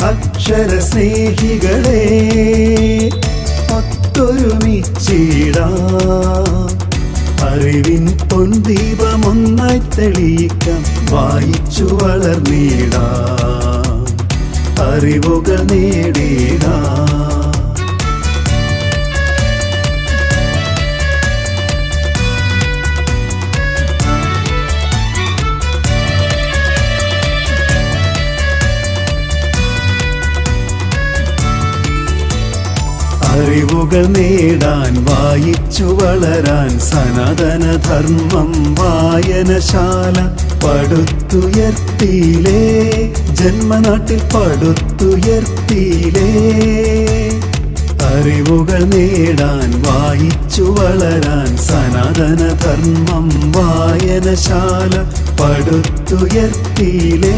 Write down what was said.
അക്ഷരസ്നേഹികളെ ഒത്തൊരുമിച്ചിടാം, അറിവിൻ പൊൻദീപമൊന്നായി തെളിയിക്കാം, വായിച്ചു വളർന്നിടാം, അറിവുകൾ നേടിടാം. അറിവുകൾ നേടാൻ വായിച്ചു വളരാൻ സനാതനധർമ്മം വായനശാല പടുത്തുയർത്തിയിലേ, ജന്മനാട്ടിൽ പടുത്തുയർത്തിയിലേ. അറിവുകൾ നേടാൻ വായിച്ചു വളരാൻ സനാതനധർമ്മം വായനശാല പടുത്തുയർത്തിയിലേ,